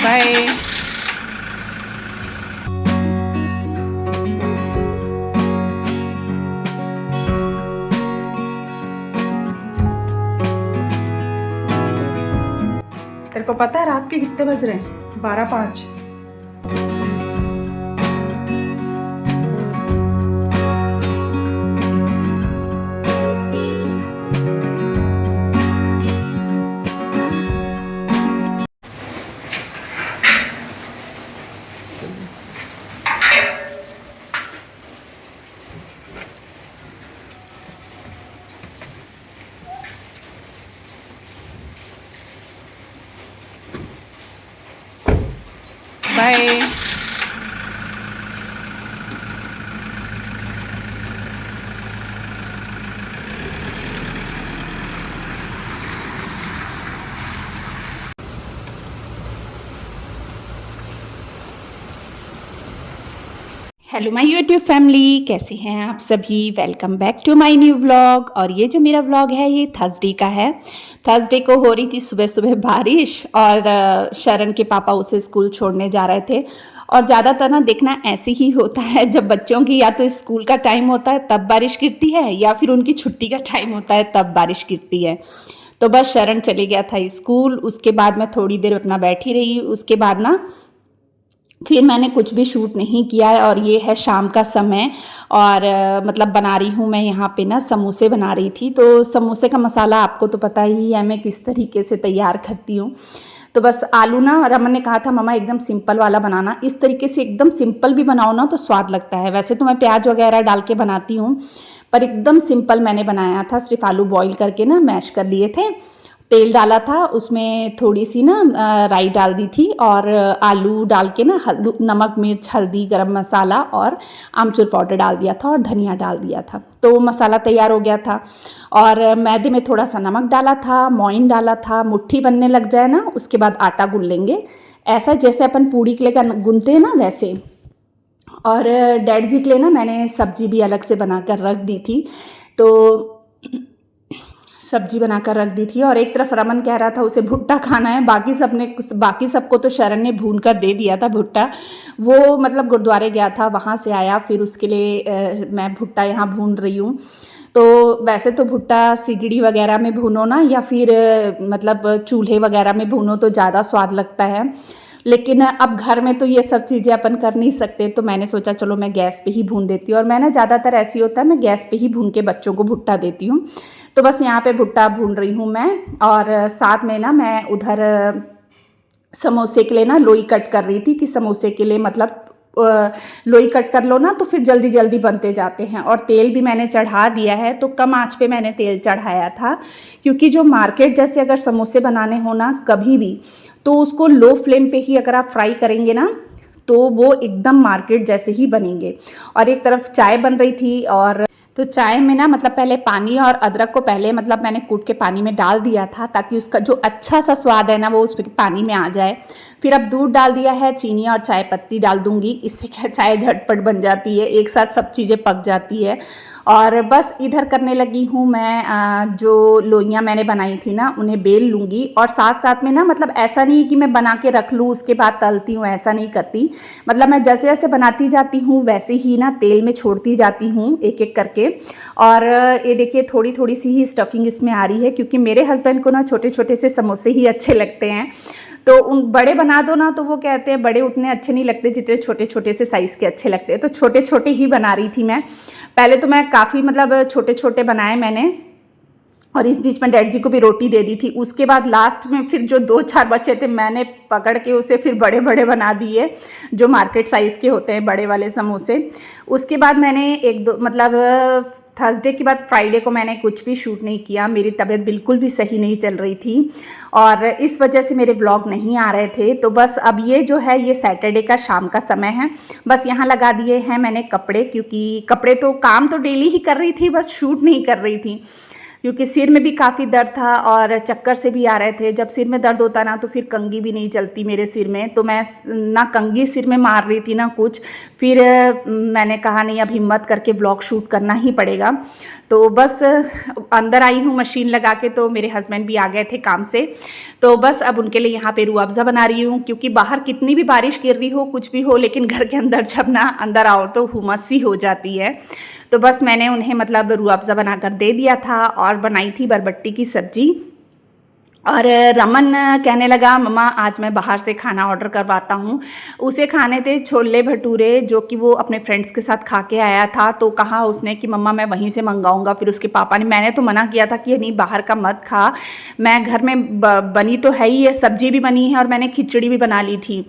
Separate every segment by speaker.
Speaker 1: Bye. तेरे को पता है रात के कितने बज रहे हैं? 12:05। Bye. Hello my YouTube family, कैसे हैं आप सभी। Welcome back to my new vlog. और ये जो मेरा व्लॉग है ये थर्सडे का है। थर्सडे को हो रही थी सुबह सुबह बारिश, और शरण के पापा उसे स्कूल छोड़ने जा रहे थे। और ज़्यादातर ना देखना ऐसे ही होता है, जब बच्चों की या तो स्कूल का टाइम होता है तब बारिश गिरती है, या फिर उनकी छुट्टी का टाइम होता है तब बारिश गिरती है। तो बस शरण चले गया था स्कूल, उसके बाद मैं थोड़ी देर अपना बैठी रही। उसके बाद ना फिर मैंने कुछ भी शूट नहीं किया है। और ये है शाम का समय, और मतलब बना रही हूँ मैं यहाँ पे ना समोसे बना रही थी। तो समोसे का मसाला आपको तो पता ही है मैं किस तरीके से तैयार करती हूँ। तो बस आलू ना, रमन ने कहा था मम्मा एकदम सिंपल वाला बनाना। इस तरीके से एकदम सिंपल भी बनाओ ना तो स्वाद लगता है। वैसे तो मैं प्याज वगैरह डाल के बनाती हूँ, पर एकदम सिंपल मैंने बनाया था। सिर्फ आलू बॉईल करके ना मैश कर लिए थे, तेल डाला था, उसमें थोड़ी सी ना राई डाल दी थी, और आलू डाल के ना नमक मिर्च हल्दी गरम मसाला और आमचूर पाउडर डाल दिया था, और धनिया डाल दिया था। तो मसाला तैयार हो गया था। और मैदे में थोड़ा सा नमक डाला था, मोइन डाला था। मुट्ठी बनने लग जाए ना उसके बाद आटा गूंथ लेंगे, ऐसा जैसे अपन पूड़ी के लिए गूंथते हैं ना वैसे। और डैड जी के लिए ना मैंने सब्जी भी अलग से बनाकर रख दी थी। तो सब्जी बनाकर रख दी थी, और एक तरफ रमन कह रहा था उसे भुट्टा खाना है। बाकी सबको तो शरण ने भून कर दे दिया था भुट्टा। वो मतलब गुरुद्वारे गया था, वहाँ से आया, फिर उसके लिए मैं भुट्टा यहाँ भून रही हूँ। तो वैसे तो भुट्टा सिगड़ी वगैरह में भूनो ना, या फिर मतलब चूल्हे वगैरह में भूनो तो ज़्यादा स्वाद लगता है। लेकिन अब घर में तो ये सब चीज़ें अपन कर नहीं सकते, तो मैंने सोचा चलो मैं गैस पे ही भून देती हूँ। और मैं ना ज़्यादातर ऐसी होता है मैं गैस पे ही भून के बच्चों को भुट्टा देती हूँ। तो बस यहाँ पे भुट्टा भून रही हूँ मैं, और साथ में ना मैं उधर समोसे के लिए ना लोई कट कर रही थी, कि समोसे के लिए मतलब लोई कट कर लो ना तो फिर जल्दी जल्दी बनते जाते हैं। और तेल भी मैंने चढ़ा दिया है, तो कम आंच पे मैंने तेल चढ़ाया था, क्योंकि जो मार्केट जैसे अगर समोसे बनाने हो ना कभी भी, तो उसको लो फ्लेम पे ही अगर आप फ्राई करेंगे ना तो वो एकदम मार्केट जैसे ही बनेंगे। और एक तरफ चाय बन रही थी, और तो चाय में ना मतलब पहले पानी और अदरक को पहले मतलब मैंने कूट के पानी में डाल दिया था, ताकि उसका जो अच्छा सा स्वाद है ना वो उस पानी में आ जाए। फिर अब दूध डाल दिया है, चीनी और चाय पत्ती डाल दूंगी। इससे क्या चाय झटपट बन जाती है, एक साथ सब चीज़ें पक जाती है। और बस इधर करने लगी हूँ मैं, जो लोइयाँ मैंने बनाई थी ना उन्हें बेल लूँगी। और साथ साथ में ना मतलब ऐसा नहीं कि मैं बना के रख लूँ उसके बाद तलती हूँ, ऐसा नहीं करती। मतलब मैं जैसे जैसे बनाती जाती हूँ वैसे ही ना तेल में छोड़ती जाती हूँ एक एक करके। और ये देखिए थोड़ी थोड़ी सी ही स्टफिंग इसमें आ रही है, क्योंकि मेरे हस्बैंड को ना छोटे छोटे से समोसे ही अच्छे लगते हैं। तो उन बड़े बना दो ना तो वो कहते हैं बड़े उतने अच्छे नहीं लगते जितने छोटे छोटे से साइज़ के अच्छे लगते हैं। तो छोटे छोटे ही बना रही थी मैं। पहले तो मैं काफ़ी मतलब छोटे छोटे बनाए मैंने, और इस बीच में डैड जी को भी रोटी दे दी थी। उसके बाद लास्ट में फिर जो 2-4 बचे थे मैंने पकड़ के उसे फिर बड़े बड़े बना दिए, जो मार्केट साइज़ के होते हैं बड़े वाले समोसे। उसके बाद मैंने एक दो मतलब थर्सडे के बाद फ्राइडे को मैंने कुछ भी शूट नहीं किया। मेरी तबीयत बिल्कुल भी सही नहीं चल रही थी, और इस वजह से मेरे ब्लॉग नहीं आ रहे थे। तो बस अब ये जो है ये सैटरडे का शाम का समय है। बस यहाँ लगा दिए हैं मैंने कपड़े, क्योंकि कपड़े तो काम तो डेली ही कर रही थी, बस शूट नहीं कर रही थी। क्योंकि सिर में भी काफ़ी दर्द था और चक्कर से भी आ रहे थे। जब सिर में दर्द होता ना तो फिर कंघी भी नहीं चलती मेरे सिर में, तो मैं ना कंघी सिर में मार रही थी ना कुछ। फिर मैंने कहा नहीं, अब हिम्मत करके व्लॉग शूट करना ही पड़ेगा। तो बस अंदर आई हूँ मशीन लगा के, तो मेरे हस्बैंड भी आ गए थे काम से। तो बस अब उनके लिए यहाँ पे रूह अफ़ज़ा बना रही हूँ, क्योंकि बाहर कितनी भी बारिश गिर रही हो, कुछ भी हो, लेकिन घर के अंदर जब ना अंदर आओ तो हुमस सी हो जाती है। तो बस मैंने उन्हें मतलब रूह अफ़ज़ा बनाकर दे दिया था और बनाई थी बरबट्टी की सब्ज़ी। और रमन कहने लगा मम्मा आज मैं बाहर से खाना ऑर्डर करवाता हूँ। उसे खाने थे छोले भटूरे, जो कि वो अपने फ्रेंड्स के साथ खा के आया था। तो कहा उसने कि मम्मा मैं वहीं से मंगाऊंगा। फिर उसके पापा ने, मैंने तो मना किया था कि नहीं बाहर का मत खा, मैं घर में बनी तो है ही है, सब्जी भी बनी है और मैंने खिचड़ी भी बना ली थी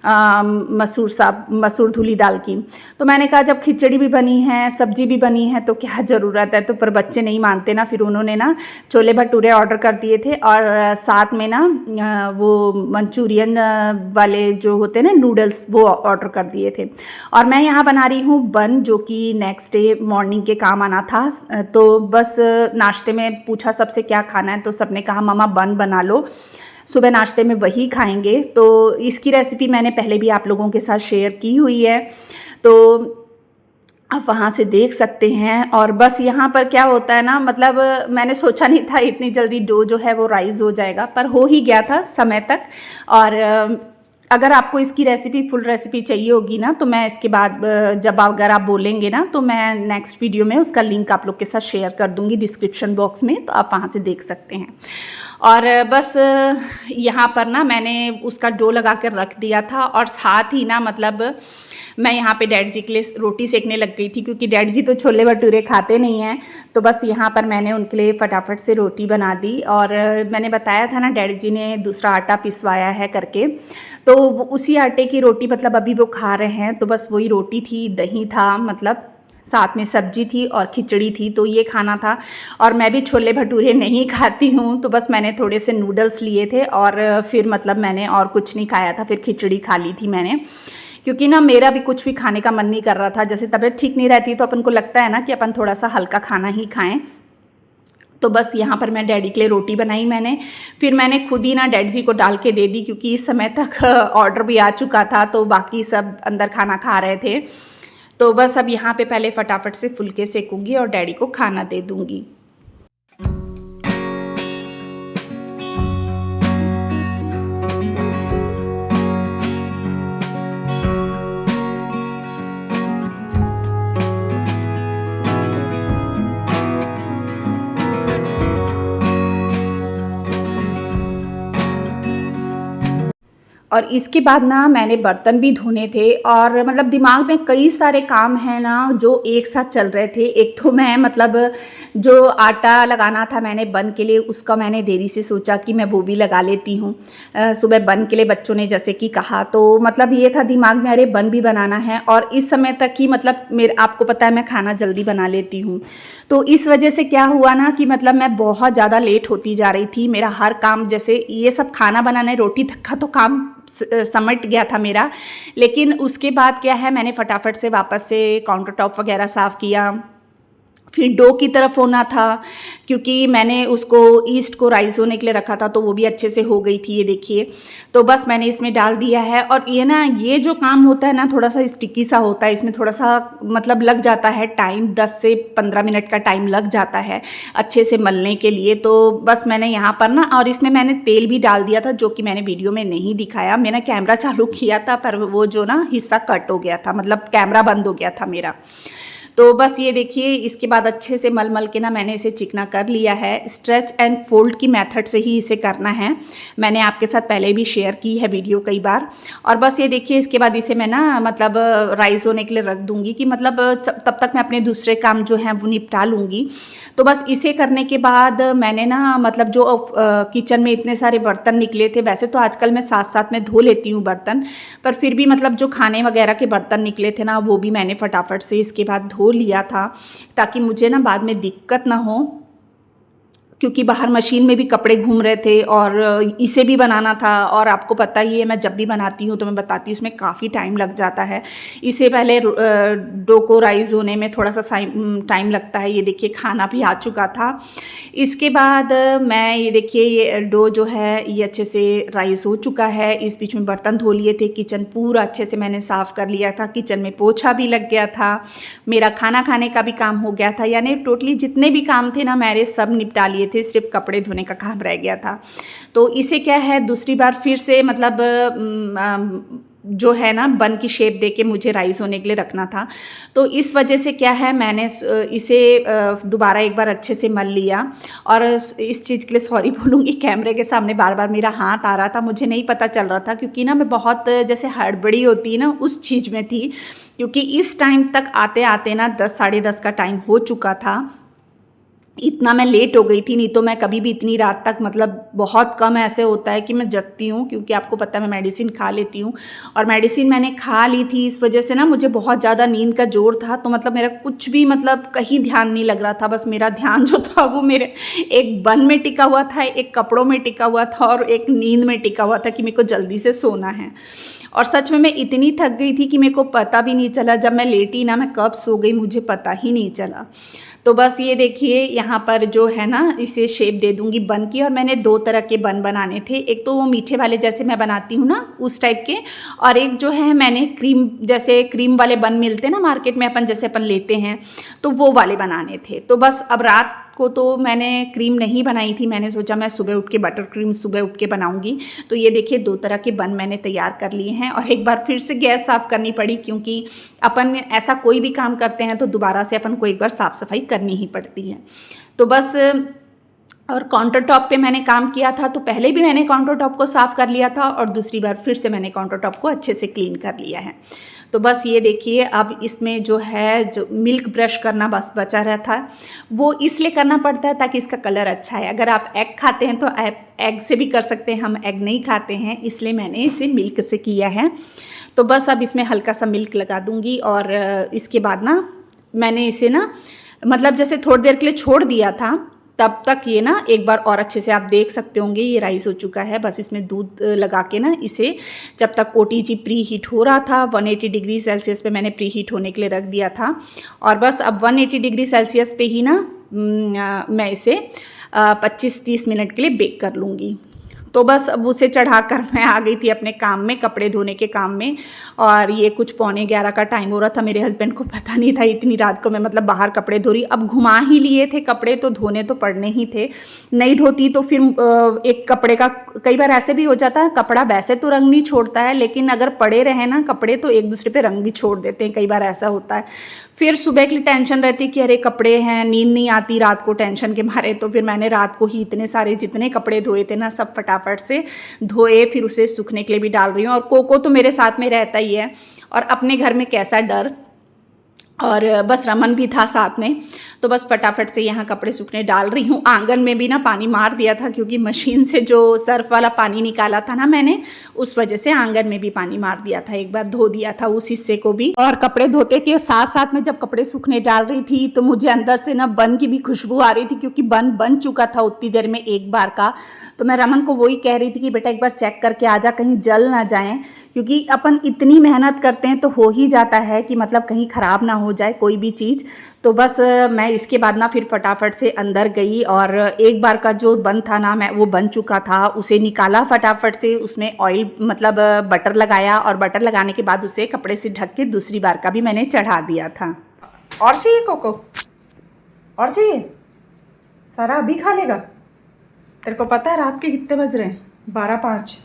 Speaker 1: मसूर धुली दाल की। तो मैंने कहा जब खिचड़ी भी बनी है, सब्जी भी बनी है, तो क्या ज़रूरत है। तो पर बच्चे नहीं मानते ना, फिर उन्होंने ना छोले भटूरे ऑर्डर कर दिए थे और साथ में ना वो मंचूरियन वाले जो होते हैं ना नूडल्स, वो ऑर्डर कर दिए थे। और मैं यहाँ बना रही हूँ बन, जो कि नेक्स्ट डे मॉर्निंग के काम आना था। तो बस नाश्ते में पूछा सबसे क्या खाना है, तो सबने कहा मम्मा बन बना लो, सुबह नाश्ते में वही खाएंगे। तो इसकी रेसिपी मैंने पहले भी आप लोगों के साथ शेयर की हुई है, तो आप वहाँ से देख सकते हैं। और बस यहाँ पर क्या होता है ना, मतलब मैंने सोचा नहीं था इतनी जल्दी डो जो है वो राइज हो जाएगा, पर हो ही गया था समय तक। और अगर आपको इसकी रेसिपी फुल रेसिपी चाहिए होगी ना, तो मैं इसके बाद जब अगर आप बोलेंगे ना, तो मैं नेक्स्ट वीडियो में उसका लिंक आप लोग के साथ शेयर कर दूँगी डिस्क्रिप्शन बॉक्स में, तो आप वहाँ से देख सकते हैं। और बस यहाँ पर ना मैंने उसका डो लगा कर रख दिया था, और साथ ही ना मतलब मैं यहाँ पे डैडी जी के लिए रोटी सेकने लग गई थी, क्योंकि डैडी जी तो छोले भटूरे खाते नहीं हैं। तो बस यहाँ पर मैंने उनके लिए फटाफट से रोटी बना दी। और मैंने बताया था ना डैडी जी ने दूसरा आटा पिसवाया है करके, तो उसी आटे की रोटी मतलब अभी वो खा रहे हैं। तो बस वही रोटी थी, दही था, मतलब साथ में सब्जी थी और खिचड़ी थी, तो ये खाना था। और मैं भी छोले भटूरे नहीं खाती हूँ, तो बस मैंने थोड़े से नूडल्स लिए थे और फिर मतलब मैंने और कुछ नहीं खाया था, फिर खिचड़ी खा ली थी मैंने। क्योंकि ना मेरा भी कुछ भी खाने का मन नहीं कर रहा था। जैसे तबीयत ठीक नहीं रहती तो अपन को लगता है ना कि अपन थोड़ा सा हल्का खाना ही खाएं। तो बस यहाँ पर मैं डैडी के लिए रोटी बनाई मैंने, फिर मैंने खुद ही ना डैडी जी को डाल के दे दी, क्योंकि इस समय तक ऑर्डर भी आ चुका था, तो बाकी सब अंदर खाना खा रहे थे। तो बस अब यहाँ पे पहले फटाफट से फुलके सेकूंगी और डैडी को खाना दे दूँगी। और इसके बाद ना मैंने बर्तन भी धोने थे, और मतलब दिमाग में कई सारे काम हैं ना जो एक साथ चल रहे थे। एक तो मैं मतलब जो आटा लगाना था मैंने बन के लिए, उसका मैंने देरी से सोचा कि मैं वो भी लगा लेती हूँ। सुबह बन के लिए बच्चों ने जैसे कि कहा, तो मतलब ये था दिमाग में, अरे बन भी बनाना है। और इस समय तक ही मतलब मेरे, आपको पता है मैं खाना जल्दी बना लेती हूँ, तो इस वजह से क्या हुआ ना कि मतलब मैं बहुत ज़्यादा लेट होती जा रही थी। मेरा हर काम, जैसे ये सब खाना बनाने रोटी तक का तो काम समट गया था मेरा, लेकिन उसके बाद क्या है, मैंने फटाफट से वापस से काउंटर टॉप वगैरह साफ़ किया। फिर डो की तरफ होना था, क्योंकि मैंने उसको ईस्ट को राइस होने के लिए रखा था, तो वो भी अच्छे से हो गई थी, ये देखिए। तो बस मैंने इसमें डाल दिया है। और ये ना, ये जो काम होता है ना थोड़ा सा स्टिकी सा होता है, इसमें थोड़ा सा मतलब लग जाता है टाइम, 10 से 15 मिनट का टाइम लग जाता है अच्छे से मलने के लिए। तो बस मैंने यहाँ पर ना, और इसमें मैंने तेल भी डाल दिया था, जो कि मैंने वीडियो में नहीं दिखाया। मैंने कैमरा चालू किया था पर वो जो ना हिस्सा कट हो गया था, मतलब कैमरा बंद हो गया था मेरा। तो बस ये देखिए, इसके बाद अच्छे से मल मल के ना मैंने इसे चिकना कर लिया है। स्ट्रेच एंड फोल्ड की मेथड से ही इसे करना है, मैंने आपके साथ पहले भी शेयर की है वीडियो कई बार। और बस ये देखिए, इसके बाद इसे मैं ना मतलब राइस होने के लिए रख दूँगी, कि मतलब तब तक मैं अपने दूसरे काम जो हैं वो निपटा लूँगी। तो बस इसे करने के बाद मैंने ना मतलब जो किचन में इतने सारे बर्तन निकले थे, वैसे तो आजकल मैं साथ साथ में धो लेती हूँ बर्तन, पर फिर भी मतलब जो खाने वगैरह के बर्तन निकले थे ना, वो भी मैंने फटाफट से इसके बाद धो लिया था, ताकि मुझे ना बाद में दिक्कत ना हो। क्योंकि बाहर मशीन में भी कपड़े घूम रहे थे और इसे भी बनाना था। और आपको पता ही है मैं जब भी बनाती हूँ तो मैं बताती हूँ इसमें काफ़ी टाइम लग जाता है। इसे पहले डो को राइज़ होने में थोड़ा सा टाइम लगता है। ये देखिए खाना भी आ चुका था। इसके बाद मैं ये देखिए ये डो जो है ये अच्छे से राइस हो चुका है। इस बीच में बर्तन धो लिए थे, किचन पूरा अच्छे से मैंने साफ़ कर लिया था, किचन में पोछा भी लग गया था, मेरा खाना खाने का भी काम हो गया था। यानी टोटली जितने भी काम थे ना मेरे सब निपटा लिए थे, सिर्फ कपड़े धोने का काम रह गया था। तो इसे क्या है दूसरी बार फिर से मतलब जो है ना बन की शेप देके मुझे राइस होने के लिए रखना था। तो इस वजह से क्या है मैंने इसे दोबारा एक बार अच्छे से मल लिया। और इस चीज़ के लिए सॉरी बोलूँगी, कैमरे के सामने बार बार मेरा हाथ आ रहा था, मुझे नहीं पता चल रहा था क्योंकि ना मैं बहुत जैसे हड़बड़ी होती है ना उस चीज़ में थी। क्योंकि इस टाइम तक आते आते ना 10 साढ़े 10 का टाइम हो चुका था। इतना मैं लेट हो गई थी, नहीं तो मैं कभी भी इतनी रात तक मतलब बहुत कम ऐसे होता है कि मैं जगती हूँ, क्योंकि आपको पता है मैं मेडिसिन खा लेती हूँ। और मेडिसिन मैंने खा ली थी, इस वजह से ना मुझे बहुत ज़्यादा नींद का जोर था। तो मतलब मेरा कुछ भी मतलब कहीं ध्यान नहीं लग रहा था, बस मेरा ध्यान जो था वो मेरे एक बन में टिका हुआ था, एक कपड़ों में टिका हुआ था और एक नींद में टिका हुआ था कि मेरे को जल्दी से सोना है। और सच में मैं इतनी थक गई थी कि मेरे को पता भी नहीं चला, जब मैं लेटी ना मैं कब सो गई मुझे पता ही नहीं चला। तो बस ये देखिए यहाँ पर जो है ना इसे शेप दे दूँगी बन की। और मैंने 2 तरह के बन बनाने थे, एक तो वो मीठे वाले जैसे मैं बनाती हूँ ना उस टाइप के, और एक जो है मैंने क्रीम जैसे क्रीम वाले बन मिलते हैं ना मार्केट में अपन जैसे अपन लेते हैं, तो वो वाले बनाने थे। तो बस अब रात को तो मैंने क्रीम नहीं बनाई थी, मैंने सोचा मैं सुबह उठ के बटर क्रीम सुबह उठ के बनाऊंगी। तो ये देखिए 2 तरह के बन मैंने तैयार कर लिए हैं। और एक बार फिर से गैस साफ़ करनी पड़ी, क्योंकि अपन ऐसा कोई भी काम करते हैं तो दोबारा से अपन को एक बार साफ़ सफाई करनी ही पड़ती है। तो बस और काउंटर टॉप पे मैंने काम किया था, तो पहले भी मैंने काउंटर टॉप को साफ़ कर लिया था और दूसरी बार फिर से मैंने काउंटर टॉप को अच्छे से क्लीन कर लिया है। तो बस ये देखिए अब इसमें जो है जो मिल्क ब्रश करना बस बचा रहता है, वो इसलिए करना पड़ता है ताकि इसका कलर अच्छा है। अगर आप एग खाते हैं तो एग से भी कर सकते हैं, हम एग नहीं खाते हैं इसलिए मैंने इसे मिल्क से किया है। तो बस अब इसमें हल्का सा मिल्क लगा दूँगी और इसके बाद ना मैंने इसे ना मतलब जैसे थोड़ी देर के लिए छोड़ दिया था, तब तक ये ना एक बार और अच्छे से आप देख सकते होंगे ये राइस हो चुका है। बस इसमें दूध लगा के ना इसे जब तक OTG प्री हीट हो रहा था 180 डिग्री सेल्सियस पे मैंने प्री हीट होने के लिए रख दिया था। और बस अब 180 डिग्री सेल्सियस पे ही ना मैं इसे 25-30 मिनट के लिए बेक कर लूँगी। तो बस अब उसे चढ़ाकर मैं आ गई थी अपने काम में, कपड़े धोने के काम में। और ये कुछ 11:45 का टाइम हो रहा था, मेरे हस्बैंड को पता नहीं था इतनी रात को मैं मतलब बाहर कपड़े धो रही। अब घुमा ही लिए थे कपड़े तो धोने तो पड़ने ही थे, नहीं धोती तो फिर एक कपड़े का कई बार ऐसे भी हो जाता है, कपड़ा वैसे तो रंग नहीं छोड़ता है लेकिन अगर पड़े रहे ना कपड़े तो एक दूसरे पे रंग भी छोड़ देते हैं, कई बार ऐसा होता है। फिर सुबह के लिए टेंशन रहती कि अरे कपड़े हैं, नींद नहीं आती रात को टेंशन के मारे। तो फिर मैंने रात को ही इतने सारे जितने कपड़े धोए थे ना सब फटाफट से धोए, फिर उसे सूखने के लिए भी डाल रही हूँ। और कोको तो मेरे साथ में रहता ही है, और अपने घर में कैसा डर, और बस रमन भी था साथ में। तो बस फटाफट से यहाँ कपड़े सूखने डाल रही हूँ। आंगन में भी ना पानी मार दिया था क्योंकि मशीन से जो सर्फ वाला पानी निकाला था ना मैंने, उस वजह से आंगन में भी पानी मार दिया था, एक बार धो दिया था उस हिस्से को भी। और कपड़े धोते के साथ साथ में जब कपड़े सूखने डाल रही थी तो मुझे अंदर से ना बन की भी खुशबू आ रही थी, क्योंकि बन चुका था उतनी देर में एक बार का। तो मैं रमन को वही कह रही थी कि बेटा एक बार चेक करके आ जा, कहीं जल ना जाए, क्योंकि अपन इतनी मेहनत करते हैं तो हो ही जाता है कि मतलब कहीं ख़राब ना हो जाए कोई भी चीज़। तो बस मैं इसके बाद ना फिर फटाफट से अंदर गई और एक बार का जो बन था ना मैं वो बन चुका था, उसे निकाला फटाफट से, उसमें ऑयल मतलब बटर लगाया और बटर लगाने के बाद उसे कपड़े से ढक के दूसरी बार का भी मैंने चढ़ा दिया था।
Speaker 2: और चाहिए कोको? और चाहिए? सारा अभी खा लेगा? तेरे को पता है रात के कितने बज रहे हैं? 12:05।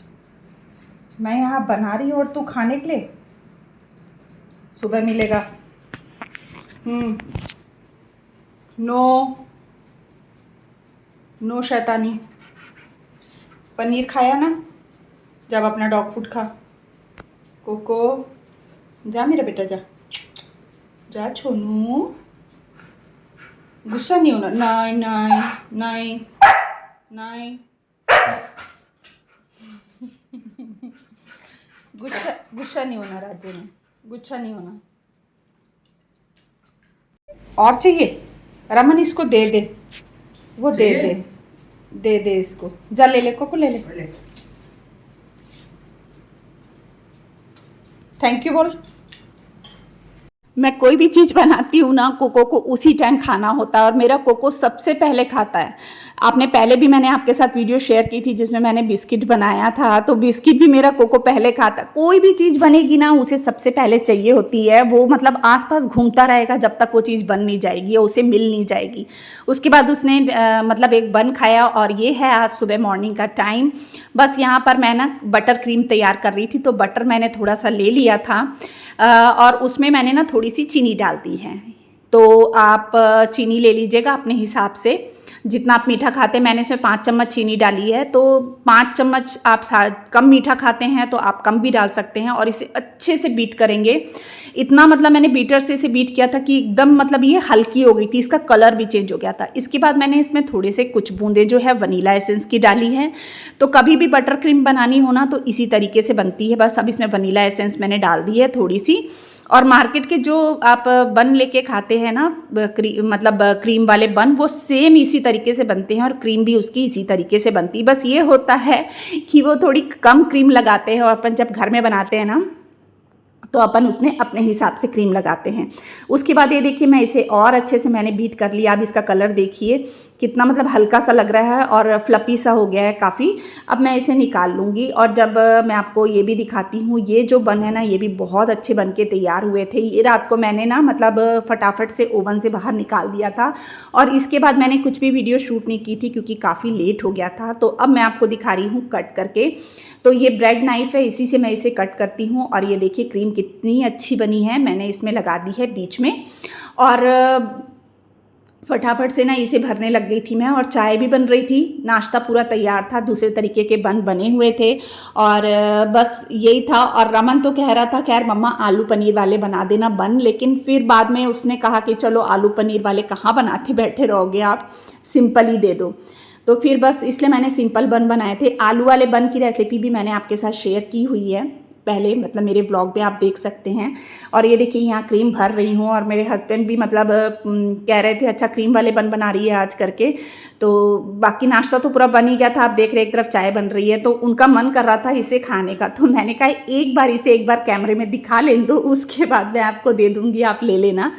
Speaker 2: मैं यहाँ बना रही हूँ और तू खाने के लिए? सुबह मिलेगा। नो शैतानी। पनीर खाया ना, जब अपना डॉग फूड खा। कोको जा मेरा बेटा, जा जा छोनू, गुस्सा नहीं होना। नहीं नहीं नहीं नहीं गुस्सा नहीं होना राज्य में, गुस्सा नहीं होना। और चाहिए? रमन इसको दे दे, वो दे दे। दे दे इसको, जा ले ले कोको, ले ले। थैंक यू बोल।
Speaker 1: मैं कोई भी चीज़ बनाती हूँ ना, कोको को उसी टाइम खाना होता है और मेरा कोको सबसे पहले खाता है। आपने पहले भी मैंने आपके साथ वीडियो शेयर की थी जिसमें मैंने बिस्किट बनाया था, तो बिस्किट भी मेरा कोको पहले खाता। कोई भी चीज़ बनेगी ना उसे सबसे पहले चाहिए होती है, वो मतलब आसपास घूमता रहेगा जब तक वो चीज़ बन नहीं जाएगी या उसे मिल नहीं जाएगी। उसके बाद उसने मतलब एक बन खाया। और ये है आज सुबह मॉर्निंग का टाइम। बस यहाँ पर मैं ना बटर क्रीम तैयार कर रही थी, तो बटर मैंने थोड़ा सा ले लिया था और उसमें मैंने ना थोड़ी सी चीनी डाल दी है। तो आप चीनी ले लीजिएगा अपने हिसाब से, जितना आप मीठा खाते हैं। मैंने इसमें 5 चम्मच चीनी डाली है, तो 5 चम्मच आप कम मीठा खाते हैं तो आप कम भी डाल सकते हैं। और इसे अच्छे से बीट करेंगे। इतना मतलब मैंने बीटर से इसे बीट किया था कि एकदम मतलब ये हल्की हो गई थी, इसका कलर भी चेंज हो गया था। इसके बाद मैंने इसमें थोड़े से कुछ बूंदे जो है वनीला एसेंस की डाली है। तो कभी भी बटर क्रीम बनानी हो ना तो इसी तरीके से बनती है। बस अब इसमें वनीला एसेंस मैंने डाल दी है थोड़ी सी। और मार्केट के जो आप बन लेके खाते हैं ना, मतलब क्रीम वाले बन, वो सेम इसी तरीके से बनते हैं और क्रीम भी उसकी इसी तरीके से बनती है। बस ये होता है कि वो थोड़ी कम क्रीम लगाते हैं और अपन जब घर में बनाते हैं ना तो अपन उसमें अपने हिसाब से क्रीम लगाते हैं। उसके बाद ये देखिए मैं इसे और अच्छे से मैंने बीट कर लिया। अब इसका कलर देखिए कितना मतलब हल्का सा लग रहा है और फ्लपी सा हो गया है काफ़ी। अब मैं इसे निकाल लूँगी और जब मैं आपको ये भी दिखाती हूँ, ये जो बन है ना ये भी बहुत अच्छे बन के तैयार हुए थे। ये रात को मैंने ना मतलब फटाफट से ओवन से बाहर निकाल दिया था और इसके बाद मैंने कुछ भी वीडियो शूट नहीं की थी क्योंकि काफ़ी लेट हो गया था। तो अब मैं आपको दिखा रही हूँ कट करके। तो ये ब्रेड नाइफ़ है, इसी से मैं इसे कट करती हूँ। और ये देखिए क्रीम कितनी अच्छी बनी है, मैंने इसमें लगा दी है बीच में और फटाफट से ना इसे भरने लग गई थी मैं। और चाय भी बन रही थी, नाश्ता पूरा तैयार था, दूसरे तरीके के बन बने हुए थे और बस यही था। और रमन तो कह रहा था खैर मम्मा आलू पनीर वाले बना देना बन, लेकिन फिर बाद में उसने कहा कि चलो आलू पनीर वाले कहाँ बनाते बैठे रहोगे आप, सिंपल ही दे दो। तो फिर बस इसलिए मैंने सिंपल बन बनाए थे। आलू वाले बन की रेसिपी भी मैंने आपके साथ शेयर की हुई है पहले, मतलब मेरे व्लॉग में आप देख सकते हैं। और ये देखिए यहाँ क्रीम भर रही हूँ और मेरे हस्बैंड भी मतलब कह रहे थे अच्छा क्रीम वाले बन बना रही है आज करके। तो बाकी नाश्ता तो पूरा बन ही गया था, आप देख रहे एक तरफ चाय बन रही है, तो उनका मन कर रहा था इसे खाने का। तो मैंने कहा एक बार इसे एक बार कैमरे में दिखा लें दो, उसके बाद मैं आपको दे दूँगी, आप ले लेना।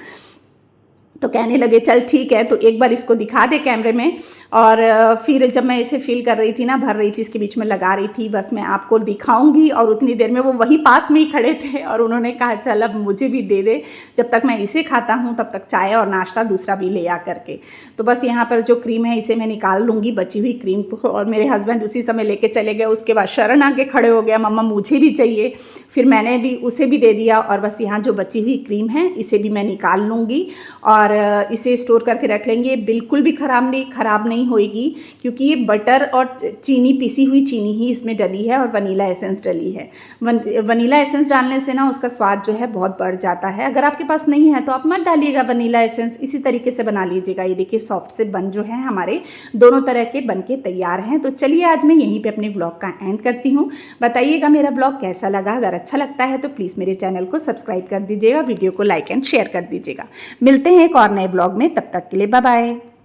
Speaker 1: तो कहने लगे चल ठीक है, तो एक बार इसको दिखा दे कैमरे में। और फिर जब मैं इसे फिल कर रही थी ना, भर रही थी, इसके बीच में लगा रही थी, बस मैं आपको दिखाऊंगी। और उतनी देर में वो वही पास में ही खड़े थे और उन्होंने कहा चल अब मुझे भी दे दे, जब तक मैं इसे खाता हूँ तब तक चाय और नाश्ता दूसरा भी ले आ करके। तो बस यहाँ पर जो क्रीम है इसे मैं निकाल लूँगी, बची हुई क्रीम को। और मेरे हस्बैंड उसी समय लेके चले गए। उसके बाद शरण आके खड़े हो गया, मम्मा मुझे भी चाहिए। फिर मैंने भी उसे भी दे दिया। और बस यहाँ जो बची हुई क्रीम है इसे भी मैं निकाल लूँगी और इसे स्टोर करके रख लेंगे। बिल्कुल भी ख़राब नहीं होएगी क्योंकि ये बटर और चीनी, पिसी हुई चीनी ही इसमें डली है और वनीला एसेंस डली है। वनीला एसेंस डालने से ना उसका स्वाद जो है बहुत बढ़ जाता है। अगर आपके पास नहीं है तो आप मत डालिएगा वनीला एसेंस, इसी तरीके से बना लीजिएगा। ये देखिए सॉफ्ट से बन जो है हमारे दोनों तरह के बन के तैयार हैं। तो चलिए आज मैं यहीं पर अपने ब्लॉग का एंड करती हूँ। बताइएगा मेरा ब्लॉग कैसा लगा। अगर अच्छा लगता है तो प्लीज़ मेरे चैनल को सब्सक्राइब कर दीजिएगा, वीडियो को लाइक एंड शेयर कर दीजिएगा। मिलते हैं एक और नए ब्लॉग में, तब तक के लिए बाय बाय।